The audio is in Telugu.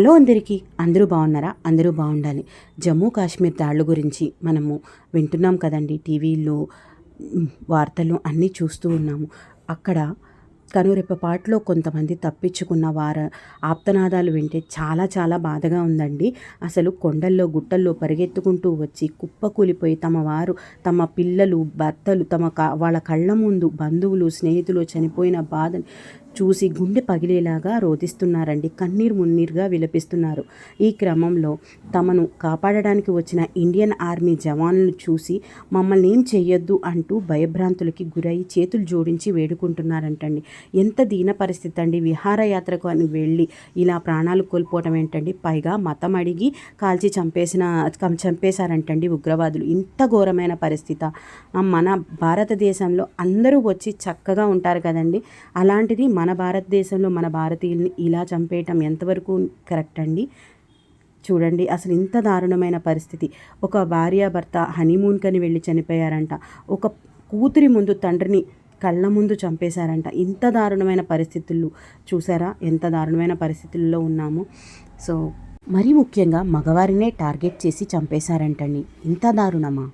హలో అందరికీ, అందరూ బాగున్నారా? అందరూ బాగుండాలి. జమ్మూ కాశ్మీర్ దాడుల గురించి మనము వింటున్నాం కదండి. టీవీల్లో వార్తలు అన్నీ చూస్తూ ఉన్నాము. అక్కడ కనురెప్పపాటులో కొంతమంది తప్పించుకున్న వారు ఆప్తనాదాలు వింటే చాలా చాలా బాధగా ఉందండి. అసలు కొండల్లో గుట్టల్లో పరిగెత్తుకుంటూ వచ్చి కుప్పకూలిపోయి తమ పిల్లలు భర్తలు వాళ్ళ కళ్ళ ముందు బంధువులు స్నేహితులు చనిపోయిన బాధని చూసి గుండె పగిలేలాగా రోదిస్తున్నారండి. కన్నీరు మున్నీరుగా విలపిస్తున్నారు. ఈ క్రమంలో తమను కాపాడడానికి వచ్చిన ఇండియన్ ఆర్మీ జవాన్లను చూసి మమ్మల్ని ఏం చెయ్యొద్దు అంటూ భయభ్రాంతులకి గురై చేతులు జోడించి వేడుకుంటున్నారంటండి. ఎంత దీన పరిస్థితి అండి. విహారయాత్రకు అని వెళ్ళి ఇలా ప్రాణాలు కోల్పోవటం ఏంటండి. పైగా మతం అడిగి కాల్చి చంపేశారంటండి ఉగ్రవాదులు. ఇంత ఘోరమైన పరిస్థితి మన భారతదేశంలో అందరూ వచ్చి చక్కగా ఉంటారు కదండి. అలాంటిది మన భారతదేశంలో మన భారతీయుల్ని ఇలా చంపేయటం ఎంతవరకు కరెక్ట్ అండి? చూడండి, అసలు ఇంత దారుణమైన పరిస్థితి. ఒక భార్యాభర్త హనీమూన్కని వెళ్ళి చనిపోయారంట. ఒక కూతురి ముందు తండ్రిని కళ్ళ ముందు చంపేశారంట. ఇంత దారుణమైన పరిస్థితులు చూసారా? ఎంత దారుణమైన పరిస్థితుల్లో ఉన్నాము. సో మరీ ముఖ్యంగా మగవారినే టార్గెట్ చేసి చంపేశారంటండి. ఇంత దారుణమా?